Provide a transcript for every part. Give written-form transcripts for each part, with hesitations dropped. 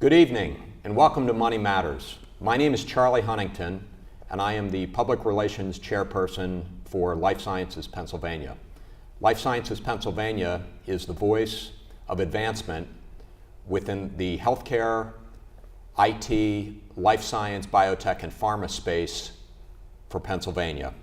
Good evening and welcome to Money Matters. My name is Charlie Huntington and I am the Public Relations Chairperson for Life Sciences Pennsylvania. Life Sciences Pennsylvania is the voice of advancement within the healthcare, IT, life science, biotech, and pharma space for Pennsylvania.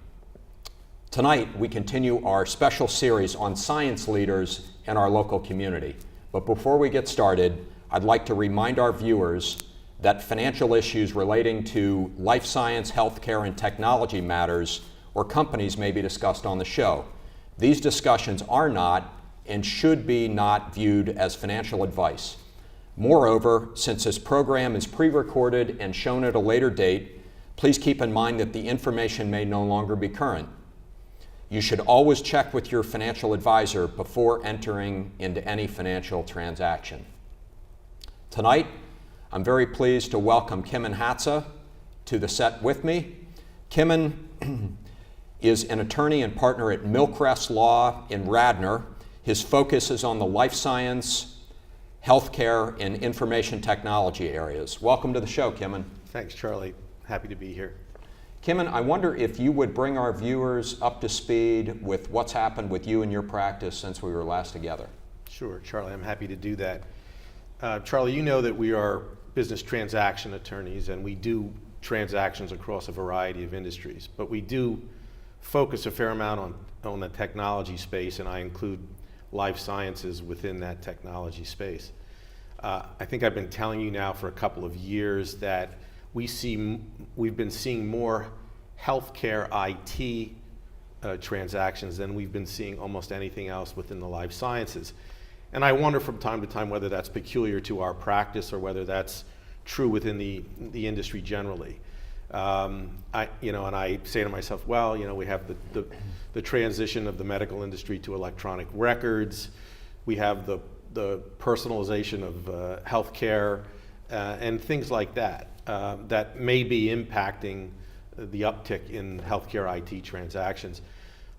Tonight, we continue our special series on science leaders in our local community. But before we get started, I'd like to remind our viewers that financial issues relating to life science, healthcare, and technology matters or companies may be discussed on the show. These discussions are not and should be not viewed as financial advice. Moreover, since this program is pre-recorded and shown at a later date, please keep in mind that the information may no longer be current. You should always check with your financial advisor before entering into any financial transaction. Tonight, I'm very pleased to welcome Kimon Hatza to the set with me. Kimon is an attorney and partner at Millcrest Law in Radnor. His focus is on the life science, healthcare, and information technology areas. Welcome to the show, Kimon. Thanks, Charlie. Happy to be here. Kimon, I wonder if you would bring our viewers up to speed with what's happened with you and your practice since we were last together. Sure, Charlie, I'm happy to do that. Charlie, you know that we are business transaction attorneys and we do transactions across a variety of industries, but we do focus a fair amount on the technology space, and I include life sciences within that technology space. I think I've been telling you now for a couple of years that we've been seeing more healthcare IT transactions than we've been seeing almost anything else within the life sciences. And I wonder from time to time whether that's peculiar to our practice or whether that's true within the industry generally. I say to myself, well, we have the transition of the medical industry to electronic records. We have the personalization of healthcare and things like that that may be impacting the uptick in healthcare IT transactions.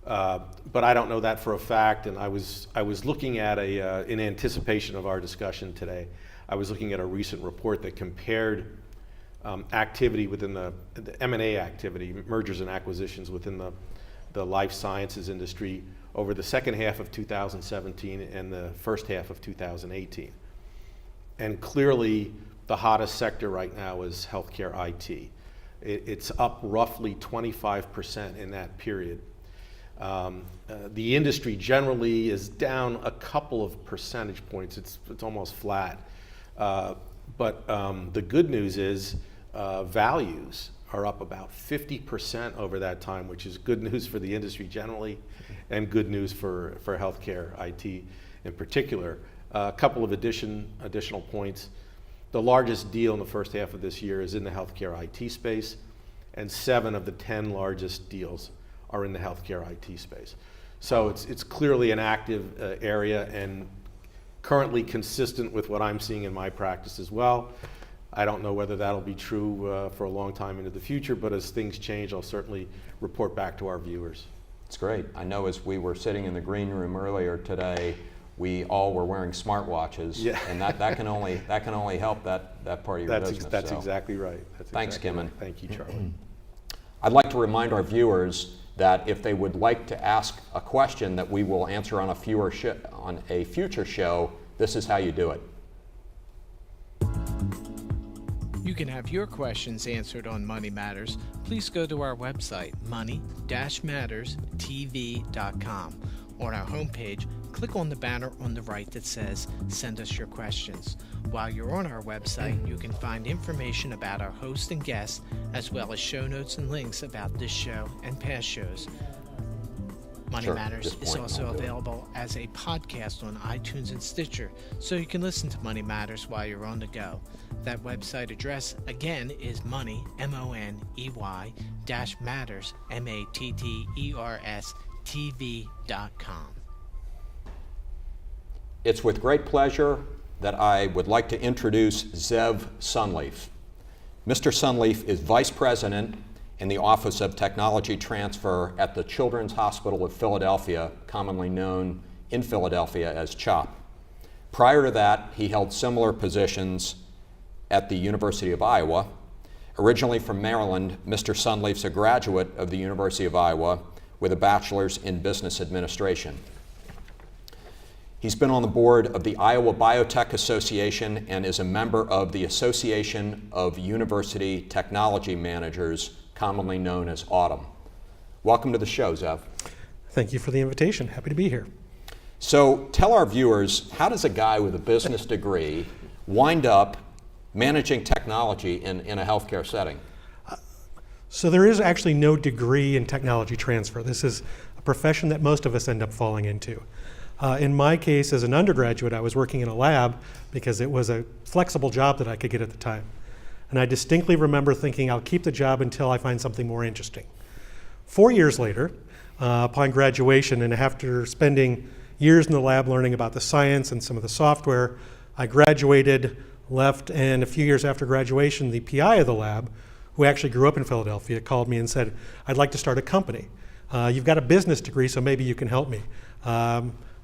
But I don't know that for a fact, and I was looking at in anticipation of our discussion today, I was looking at a recent report that compared activity within the M&A activity, mergers and acquisitions within the life sciences industry over the second half of 2017 and the first half of 2018. And clearly, the hottest sector right now is healthcare IT. It's up roughly 25% in that period. The industry generally is down a couple of percentage points. It's almost flat. But the good news is values are up about 50% over that time, which is good news for the industry generally and good news for healthcare IT in particular. A couple of additional points. The largest deal in the first half of this year is in the healthcare IT space, and 7 of the 10 largest deals are in the healthcare IT space. So it's clearly an active area and currently consistent with what I'm seeing in my practice as well. I don't know whether that'll be true for a long time into the future, but as things change, I'll certainly report back to our viewers. It's great. I know as we were sitting in the green room earlier today, we all were wearing smartwatches, yeah. And that can only help that part of your business. That's exactly right. Thanks, Kimon. Right. Thank you, Charlie. I'd like to remind our viewers that if they would like to ask a question that we will answer on a future show, this is how you do it. You can have your questions answered on Money Matters. Please go to our website, money-matterstv.com. On our homepage, click on the banner on the right that says Send Us Your Questions. While you're on our website, you can find information about our host and guests, as well as show notes and links about this show and past shows. Money Matters is also available as a podcast on iTunes and Stitcher, so you can listen to Money Matters while you're on the go. That website address, again, is money, M-O-N-E-Y, -matters, M-A-T-T-E-R-S, TV.com. It's with great pleasure that I would like to introduce Zev Sunleaf. Mr. Sunleaf is Vice President in the Office of Technology Transfer at the Children's Hospital of Philadelphia, commonly known in Philadelphia as CHOP. Prior to that, he held similar positions at the University of Iowa. Originally from Maryland, Mr. Sunleaf's a graduate of the University of Iowa with a bachelor's in business administration. He's been on the board of the Iowa Biotech Association and is a member of the Association of University Technology Managers, commonly known as AUTUM. Welcome to the show, Zev. Thank you for the invitation. Happy to be here. So tell our viewers, how does a guy with a business degree wind up managing technology in a healthcare setting? So there is actually no degree in technology transfer. This is a profession that most of us end up falling into. In my case, as an undergraduate, I was working in a lab because it was a flexible job that I could get at the time. And I distinctly remember thinking, I'll keep the job until I find something more interesting. 4 years later, upon graduation, and after spending years in the lab learning about the science and some of the software, I graduated, left, and a few years after graduation, the PI of the lab, who actually grew up in Philadelphia, called me and said, I'd like to start a company. You've got a business degree, so maybe you can help me.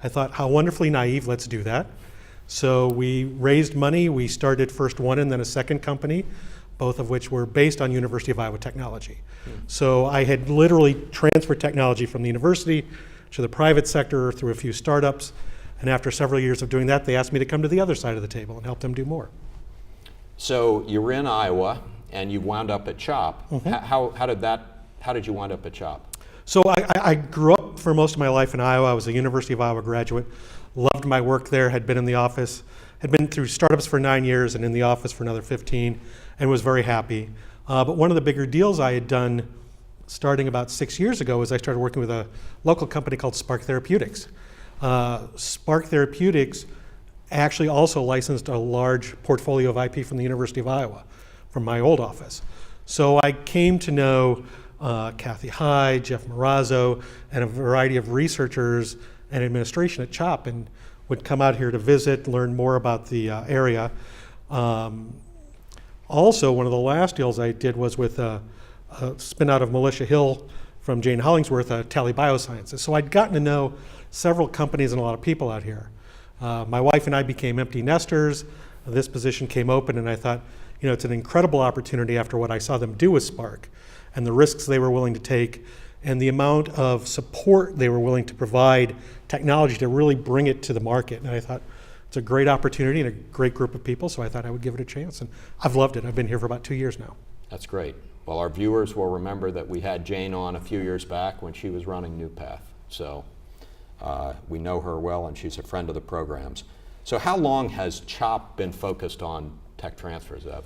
I thought, how wonderfully naive, let's do that. So we raised money, we started first one and then a second company, both of which were based on University of Iowa technology. So I had literally transferred technology from the university to the private sector through a few startups, and after several years of doing that, they asked me to come to the other side of the table and help them do more. So you were in Iowa and you wound up at CHOP. How did you wind up at CHOP? So I grew up for most of my life in Iowa. I was a University of Iowa graduate, loved my work there, had been in the office, had been through startups for 9 years and in the office for another 15, and was very happy. But one of the bigger deals I had done starting about 6 years ago was I started working with a local company called Spark Therapeutics. Spark Therapeutics actually also licensed a large portfolio of IP from the University of Iowa, from my old office. So I came to know Kathy High, Jeff Marazzo, and a variety of researchers and administration at CHOP, and would come out here to visit, learn more about the area. Also, one of the last deals I did was with a spin out of Militia Hill from Jane Hollingsworth, Tally Biosciences. So I'd gotten to know several companies and a lot of people out here. My wife and I became empty nesters. This position came open, and I thought, it's an incredible opportunity after what I saw them do with Spark and the risks they were willing to take and the amount of support they were willing to provide technology to really bring it to the market. And I thought it's a great opportunity and a great group of people, so I thought I would give it a chance. And I've loved it. I've been here for about 2 years now. That's great. Well, our viewers will remember that we had Jane on a few years back when she was running NewPath. So we know her well, and she's a friend of the programs. So how long has CHOP been focused on tech transfers, Zev?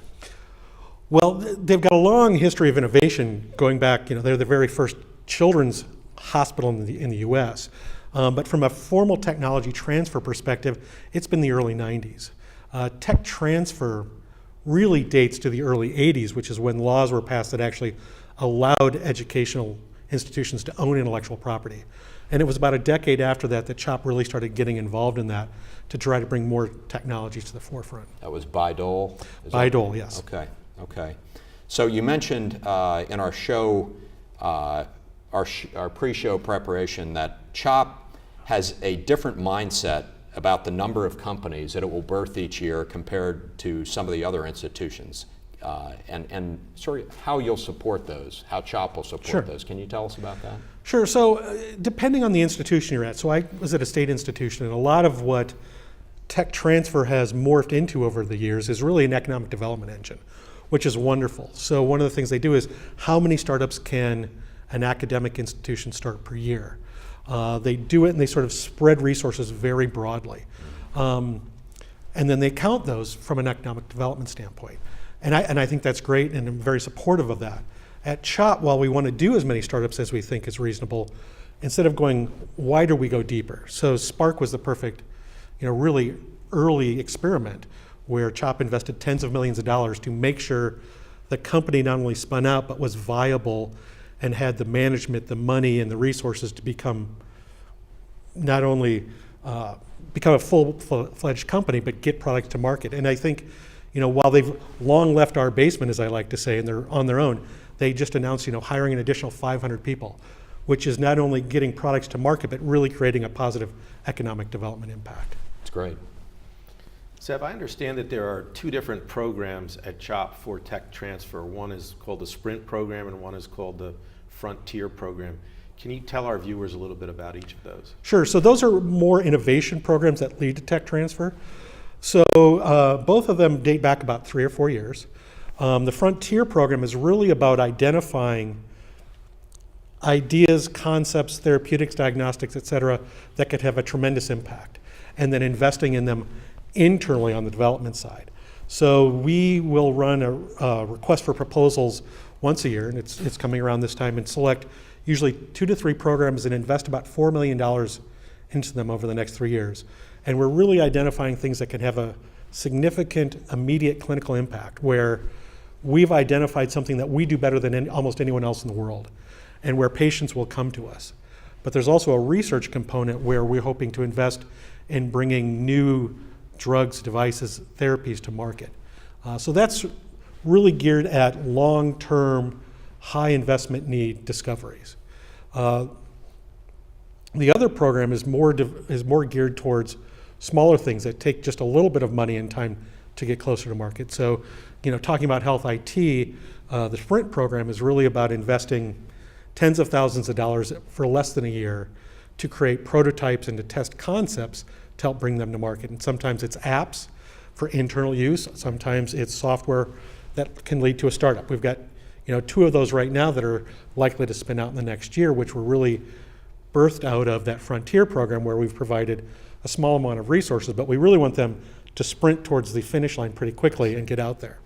Well, they've got a long history of innovation going back. They're the very first children's hospital in the U.S. But from a formal technology transfer perspective, it's been the early 90s. Tech transfer really dates to the early 80s, which is when laws were passed that actually allowed educational institutions to own intellectual property. And it was about a decade after that that CHOP really started getting involved in that to try to bring more technologies to the forefront. That was Bayh-Dole? Bayh-Dole, yes. Okay. So you mentioned in our show, our pre-show preparation, that CHOP has a different mindset about the number of companies that it will birth each year compared to some of the other institutions, and sort of how you'll support those, how CHOP will support those. Can you tell us about that? Sure. So depending on the institution you're at, so I was at a state institution, and a lot of what tech transfer has morphed into over the years is really an economic development engine, which is wonderful. So one of the things they do is how many startups can an academic institution start per year? They do it and they sort of spread resources very broadly. And then they count those from an economic development standpoint. And I think that's great, and I'm very supportive of that. At CHOP, while we want to do as many startups as we think is reasonable, instead of going wider, we go deeper. So Spark was the perfect, really early experiment where CHOP invested tens of millions of dollars to make sure the company not only spun out, but was viable and had the management, the money, and the resources to become not only become a full-fledged company, but get products to market. And I think, while they've long left our basement, as I like to say, and they're on their own, they just announced, hiring an additional 500 people, which is not only getting products to market, but really creating a positive economic development impact. It's great. Zev, I understand that there are two different programs at CHOP for tech transfer. One is called the Sprint program and one is called the Frontier program. Can you tell our viewers a little bit about each of those? Sure. So those are more innovation programs that lead to tech transfer. So both of them date back about 3 or 4 years. The Frontier program is really about identifying ideas, concepts, therapeutics, diagnostics, et cetera, that could have a tremendous impact, and then investing in them internally on the development side. So we will run a request for proposals once a year, and it's coming around this time, and select usually 2 to 3 programs and invest about $4 million into them over the next 3 years. And we're really identifying things that can have a significant immediate clinical impact, where we've identified something that we do better than almost anyone else in the world, and where patients will come to us. But there's also a research component where we're hoping to invest in bringing new drugs, devices, therapies to market. So that's really geared at long-term, high investment need discoveries. The other program is more geared towards smaller things that take just a little bit of money and time to get closer to market. So, talking about health IT, the Sprint program is really about investing tens of thousands of dollars for less than a year to create prototypes and to test concepts to help bring them to market. And sometimes it's apps for internal use, sometimes it's software that can lead to a startup. We've got 2 of those right now that are likely to spin out in the next year, which were really birthed out of that Frontier program, where we've provided a small amount of resources, but we really want them to sprint towards the finish line pretty quickly and get out there.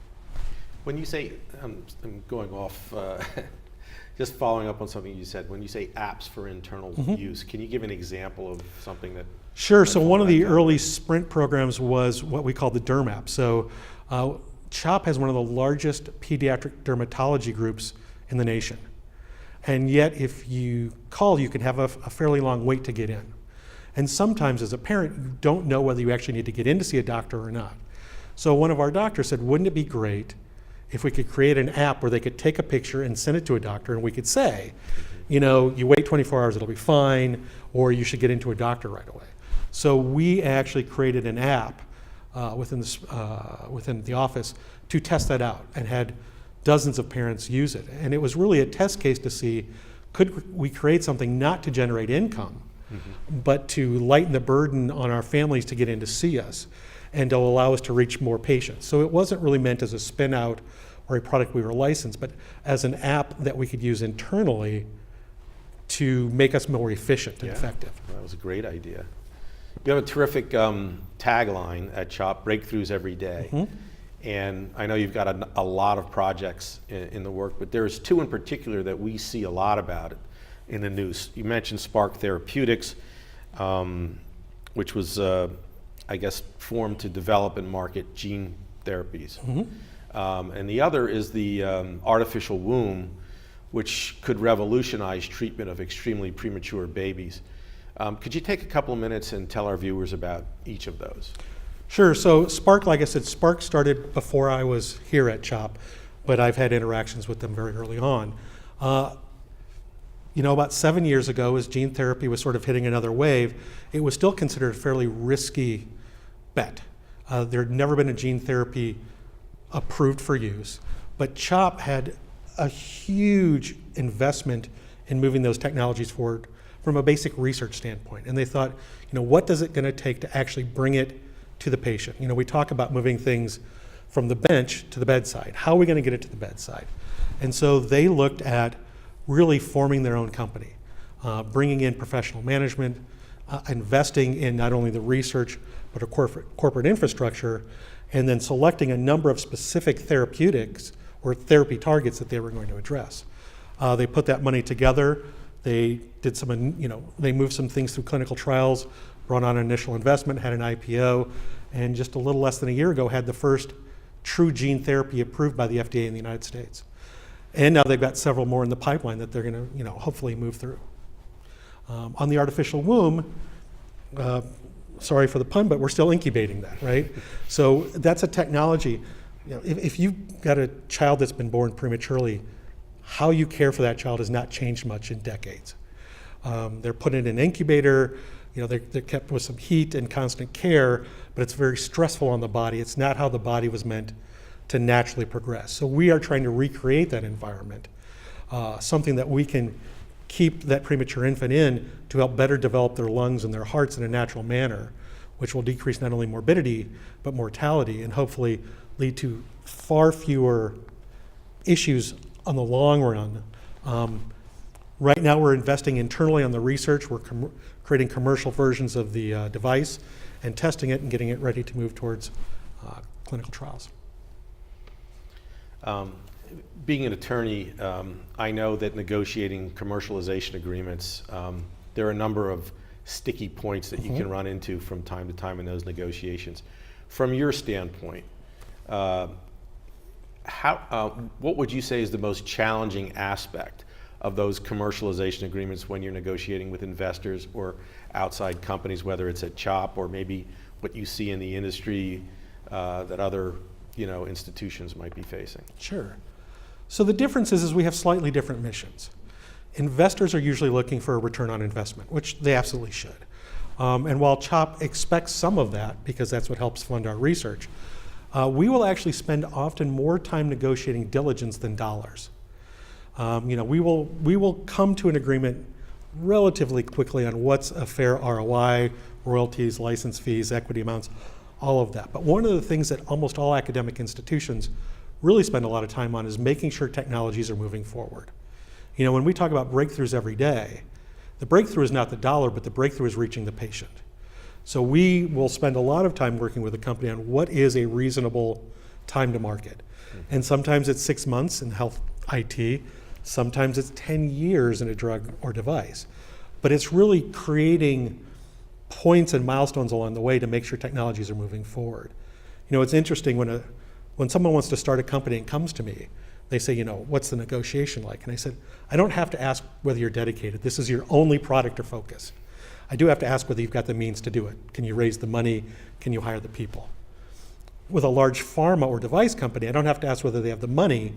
When you say, I'm going off, just following up on something you said, when you say apps for internal use, can you give an example of something that? Sure. So one of the early Sprint programs was what we call the Derm app. So CHOP has one of the largest pediatric dermatology groups in the nation. And yet, if you call, you can have a fairly long wait to get in. And sometimes as a parent, you don't know whether you actually need to get in to see a doctor or not. So one of our doctors said, wouldn't it be great if we could create an app where they could take a picture and send it to a doctor, and we could say, you wait 24 hours, it'll be fine, or you should get into a doctor right away. So we actually created an app within the office to test that out, and had dozens of parents use it. And it was really a test case to see, could we create something not to generate income, but to lighten the burden on our families to get in to see us, and to allow us to reach more patients. So it wasn't really meant as a spin out or a product we were licensed, but as an app that we could use internally to make us more efficient and effective. That was a great idea. You have a terrific tagline at CHOP, breakthroughs every day. And I know you've got a lot of projects in the work, but there's 2 in particular that we see a lot about it in the news. You mentioned Spark Therapeutics, which was, formed to develop and market gene therapies. And the other is the artificial womb, which could revolutionize treatment of extremely premature babies. Could you take a couple of minutes and tell our viewers about each of those? Sure. So Spark, like I said, Spark started before I was here at CHOP, but I've had interactions with them very early on. About 7 years ago, as gene therapy was sort of hitting another wave, it was still considered a fairly risky bet. There had never been a gene therapy approved for use, but CHOP had a huge investment in moving those technologies forward from a basic research standpoint. And they thought, what is it going to take to actually bring it to the patient? We talk about moving things from the bench to the bedside. How are we going to get it to the bedside? And so they looked at really forming their own company, bringing in professional management, investing in not only the research, but a corporate infrastructure, and then selecting a number of specific therapeutics or therapy targets that they were going to address. They put that money together. They did they moved some things through clinical trials, brought on an initial investment, had an IPO, and just a little less than a year ago had the first true gene therapy approved by the FDA in the United States. And now they've got several more in the pipeline that they're going to, hopefully move through. On the artificial womb, sorry for the pun, but we're still incubating that, right? So that's a technology. If you've got a child that's been born prematurely, how you care for that child has not changed much in decades. They're put in an incubator. They're kept with some heat and constant care, but it's very stressful on the body. It's not how the body was meant to naturally progress. So we are trying to recreate that environment, something that we can keep that premature infant in to help better develop their lungs and their hearts in a natural manner, which will decrease not only morbidity, but mortality, and hopefully lead to far fewer issues on the long run. Right now we're investing internally on the research. We're creating commercial versions of the device and testing it and getting it ready to move towards clinical trials. Being an attorney, I know that negotiating commercialization agreements, there are a number of sticky points that you can run into from time to time in those negotiations. From your standpoint, what would you say is the most challenging aspect of those commercialization agreements when you're negotiating with investors or outside companies, whether it's at CHOP or maybe what you see in the industry that other institutions might be facing? Sure. So the difference is we have slightly different missions. Investors are usually looking for a return on investment, which they absolutely should. And while CHOP expects some of that, because that's what helps fund our research, we will actually spend often more time negotiating diligence than dollars. We will come to an agreement relatively quickly on what's a fair ROI, royalties, license fees, equity amounts, all of that. But one of the things that almost all academic institutions really spend a lot of time on is making sure technologies are moving forward. When we talk about breakthroughs every day, the breakthrough is not the dollar, but the breakthrough is reaching the patient. So we will spend a lot of time working with a company on what is a reasonable time to market. And sometimes it's 6 months in health IT, sometimes it's 10 years in a drug or device. But it's really creating points and milestones along the way to make sure technologies are moving forward. It's interesting when someone wants to start a company and comes to me, they say, what's the negotiation like? And I said, I don't have to ask whether you're dedicated. This is your only product or focus. I do have to ask whether you've got the means to do it. Can you raise the money? Can you hire the people? With a large pharma or device company, I don't have to ask whether they have the money,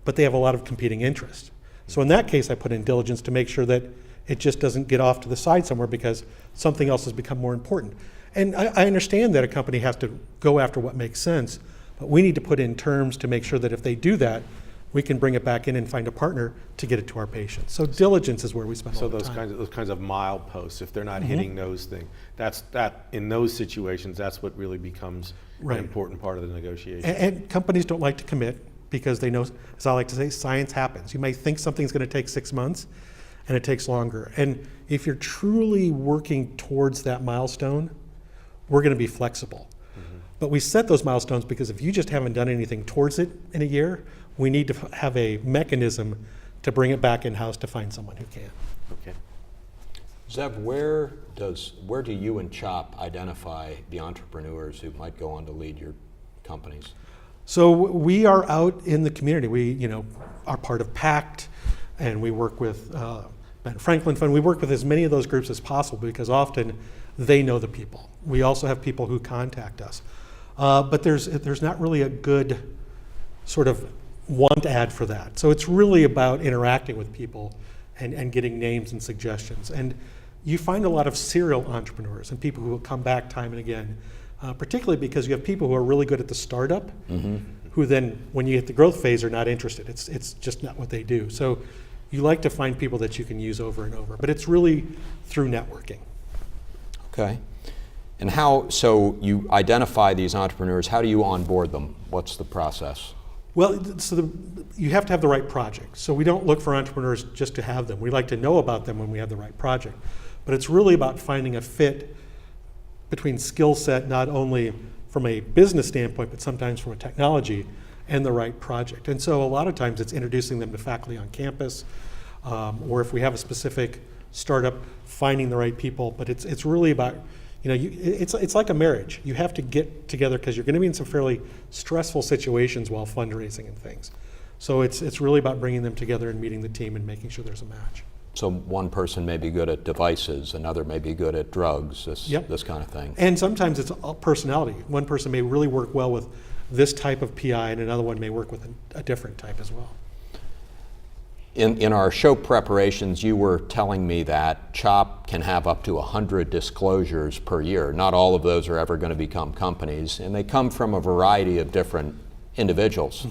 but they have a lot of competing interests. So in that case, I put in diligence to make sure that it just doesn't get off to the side somewhere because something else has become more important. And I understand that a company has to go after what makes sense, but we need to put in terms to make sure that if they do that, we can bring it back in and find a partner to get it to our patients. So diligence is where we spend all the time. So those kinds of mileposts, if they're not hitting those things, in those situations, that's what really becomes an important part of the negotiation. And companies don't like to commit because they know, as I like to say, science happens. You may think something's going to take 6 months, and it takes longer. And if you're truly working towards that milestone, we're going to be flexible. But we set those milestones because if you just haven't done anything towards it in a year, we need to have a mechanism to bring it back in-house to find someone who can. Okay. Zev, where do you and CHOP identify the entrepreneurs who might go on to lead your companies? So we are out in the community. We are part of PACT, and we work with Ben Franklin Fund. We work with as many of those groups as possible because often they know the people. We also have people who contact us. But there's not really a good sort of want ad for that. So it's really about interacting with people and getting names and suggestions. And you find a lot of serial entrepreneurs and people who will come back time and again, particularly because you have people who are really good at the startup, who then, when you hit the growth phase, are not interested. It's just not what they do. So you like to find people that you can use over and over. But it's really through networking. Okay. And so you identify these entrepreneurs, how do you onboard them? What's the process? Well, you have to have the right project. So we don't look for entrepreneurs just to have them. We like to know about them when we have the right project. But it's really about finding a fit between skill set, not only from a business standpoint, but sometimes from a technology, and the right project. And so a lot of times it's introducing them to faculty on campus, or if we have a specific startup, finding the right people. But it's really about, it's like a marriage. You have to get together because you're going to be in some fairly stressful situations while fundraising and things. So it's really about bringing them together and meeting the team and making sure there's a match. So one person may be good at devices, another may be good at drugs, this kind of thing. And sometimes it's personality. One person may really work well with this type of PI, and another one may work with a different type as well. In our show preparations, you were telling me that CHOP can have up to 100 disclosures per year. Not all of those are ever going to become companies, and they come from a variety of different individuals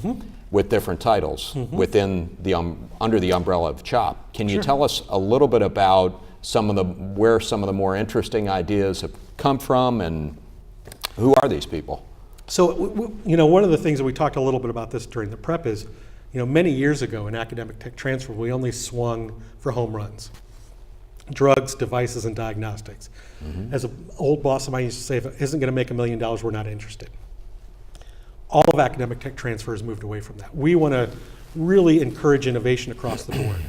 with different titles within the under the umbrella of CHOP. Can you tell us a little bit about where some of the more interesting ideas have come from, and who are these people? So, one of the things that we talked a little bit about this during the prep is, many years ago in academic tech transfer, we only swung for home runs. Drugs, devices, and diagnostics. As an old boss of mine used to say, if it isn't going to make $1 million, we're not interested. All of academic tech transfer has moved away from that. We want to really encourage innovation across the board.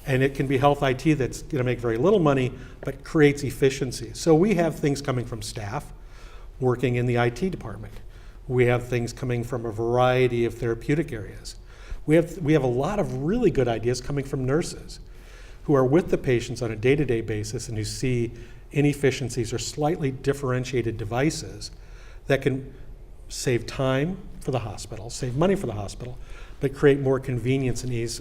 And it can be health IT that's going to make very little money, but creates efficiency. So we have things coming from staff working in the IT department. We have things coming from a variety of therapeutic areas. We have a lot of really good ideas coming from nurses who are with the patients on a day-to-day basis and who see inefficiencies or slightly differentiated devices that can save time for the hospital, save money for the hospital, but create more convenience and ease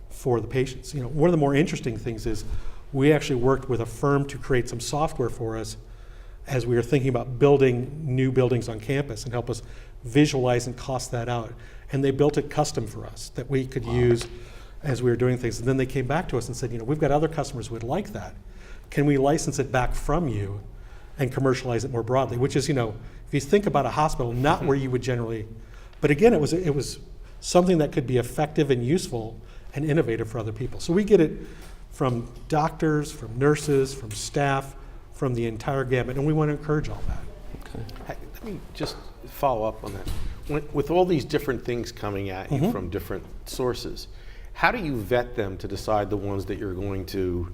for the patients. One of the more interesting things is we actually worked with a firm to create some software for us as we were thinking about building new buildings on campus and help us visualize and cost that out. And they built it custom for us that we could use as we were doing things. And then they came back to us and said, we've got other customers who would like that. Can we license it back from you and commercialize it more broadly? Which is, if you think about a hospital, not where you would generally, but again, it was something that could be effective and useful and innovative for other people. So we get it from doctors, from nurses, from staff, from the entire gamut, and we want to encourage all that. Okay. Let me just follow up on that. With all these different things coming at you from different sources, how do you vet them to decide the ones that you're going to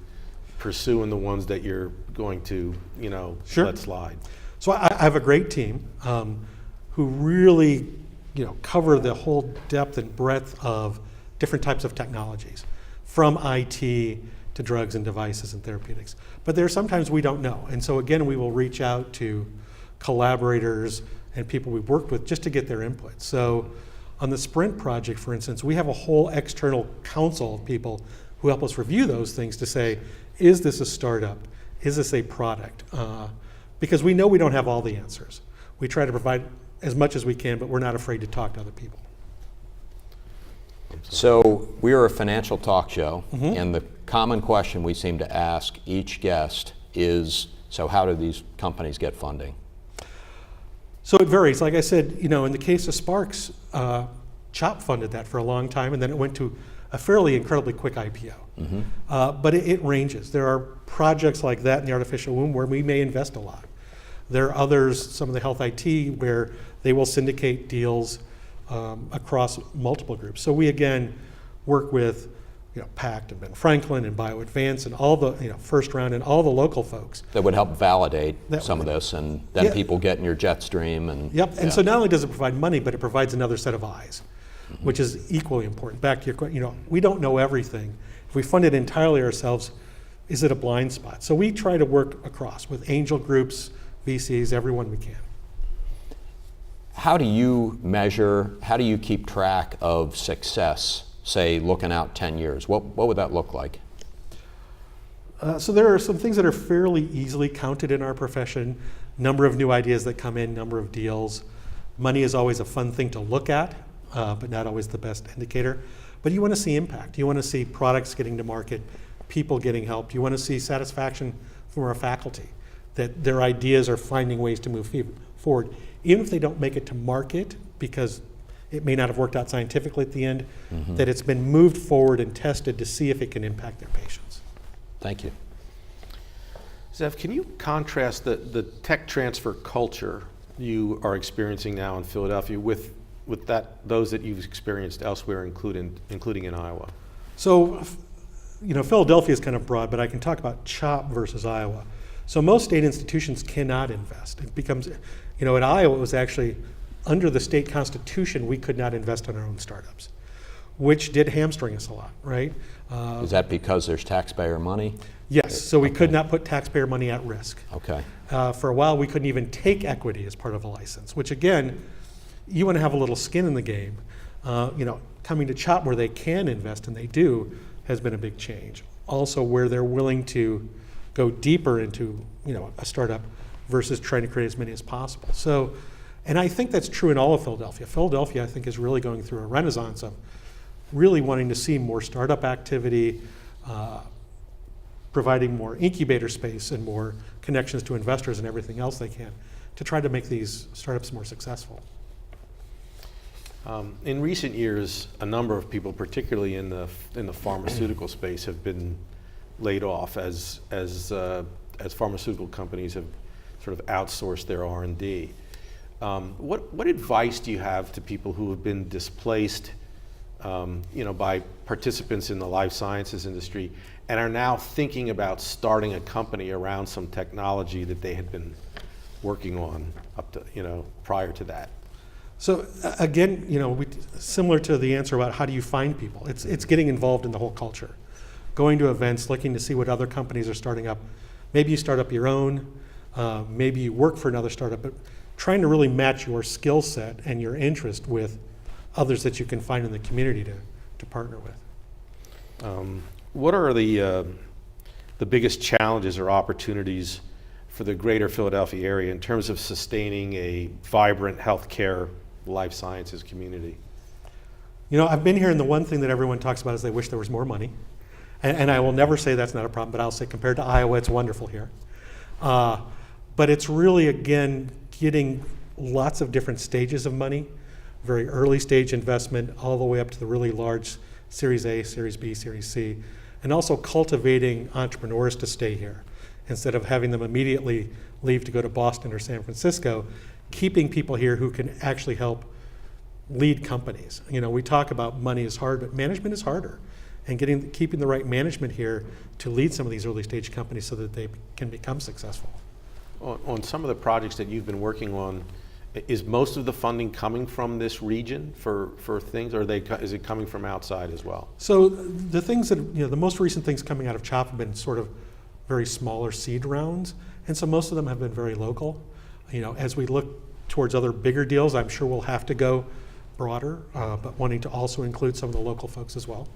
pursue and the ones that you're going to, let slide? So I have a great team who really, cover the whole depth and breadth of different types of technologies, from IT to drugs and devices and therapeutics. But there are sometimes we don't know. And so again, we will reach out to collaborators and people we've worked with just to get their input. So on the Sprint project, for instance, we have a whole external council of people who help us review those things to say, is this a startup? Is this a product? Because we know we don't have all the answers. We try to provide as much as we can, but we're not afraid to talk to other people. So we are a financial talk show, and the common question we seem to ask each guest is, so how do these companies get funding? So it varies. Like I said, in the case of Sparks, CHOP funded that for a long time, and then it went to a fairly incredibly quick IPO. But it ranges. There are projects like that in the artificial womb where we may invest a lot. There are others, some of the health IT, where they will syndicate deals across multiple groups. So we again work with PACT and Ben Franklin and BioAdvance and all the First Round and all the local folks. That would help validate some of this, and then people get in your jet stream. And so not only does it provide money, but it provides another set of eyes, which is equally important. Back to your question, we don't know everything. If we fund it entirely ourselves, is it a blind spot? So we try to work across with angel groups, VCs, everyone we can. How do you measure, how do you keep track of success, say, looking out 10 years? What would that look like? So there are some things that are fairly easily counted in our profession. Number of new ideas that come in, number of deals. Money is always a fun thing to look at, but not always the best indicator. But you want to see impact. You want to see products getting to market, people getting helped. You want to see satisfaction from our faculty, that their ideas are finding ways to move forward. Even if they don't make it to market, because it may not have worked out scientifically at the end, that it's been moved forward and tested to see if it can impact their patients. Thank you. Zev, can you contrast the tech transfer culture you are experiencing now in Philadelphia with those that you've experienced elsewhere, including in Iowa? So, Philadelphia is kind of broad, but I can talk about CHOP versus Iowa. So most state institutions cannot invest. It becomes, at Iowa, it was actually under the state constitution, we could not invest in our own startups, which did hamstring us a lot, right? Is that because there's taxpayer money? Yes, so we could not put taxpayer money at risk. Okay. For a while, we couldn't even take equity as part of a license, which again, you want to have a little skin in the game. Coming to CHOP where they can invest, and they do, has been a big change. Also where they're willing to go deeper into a startup versus trying to create as many as possible. So, and I think that's true in all of Philadelphia. Philadelphia, I think, is really going through a renaissance of really wanting to see more startup activity, providing more incubator space and more connections to investors and everything else they can to try to make these startups more successful. In recent years, a number of people, particularly in the pharmaceutical space, have been laid off as pharmaceutical companies have sort of outsourced their R&D. What advice do you have to people who have been displaced, by participants in the life sciences industry and are now thinking about starting a company around some technology that they had been working on up to prior to that? So again, similar to the answer about how do you find people, it's getting involved in the whole culture, going to events, looking to see what other companies are starting up. Maybe you start up your own, maybe you work for another startup, but trying to really match your skill set and your interest with others that you can find in the community to partner with. What are the biggest challenges or opportunities for the greater Philadelphia area in terms of sustaining a vibrant healthcare life sciences community? I've been here, and the one thing that everyone talks about is they wish there was more money. And I will never say that's not a problem, but I'll say compared to Iowa, it's wonderful here. But it's really, again, getting lots of different stages of money, very early stage investment, all the way up to the really large Series A, Series B, Series C, and also cultivating entrepreneurs to stay here. Instead of having them immediately leave to go to Boston or San Francisco, keeping people here who can actually help lead companies. We talk about money is hard, but management is harder. And keeping the right management here to lead some of these early stage companies so that they can become successful. On some of the projects that you've been working on, is most of the funding coming from this region for things, or is it coming from outside as well? So the things that, the most recent things coming out of CHOP have been sort of very smaller seed rounds, and so most of them have been very local. As we look towards other bigger deals, I'm sure we'll have to go broader, but wanting to also include some of the local folks as well.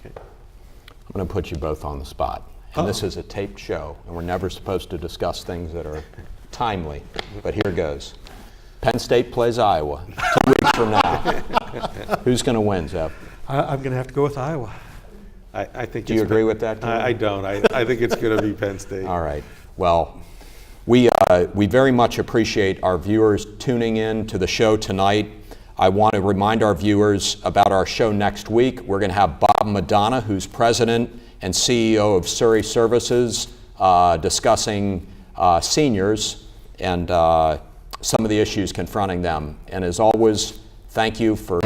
Okay. I'm going to put you both on the spot. And This is a taped show, and we're never supposed to discuss things that are timely, but here goes. Penn State plays Iowa 2 weeks from now. Who's going to win, Zev? I'm going to have to go with Iowa. I think. Do you agree with that, Kim? I don't. I think it's going to be Penn State. All right. Well, we very much appreciate our viewers tuning in to the show tonight. I want to remind our viewers about our show next week. We're going to have Bob Madonna, who's president and CEO of Surrey Services, discussing seniors and some of the issues confronting them. And as always, thank you for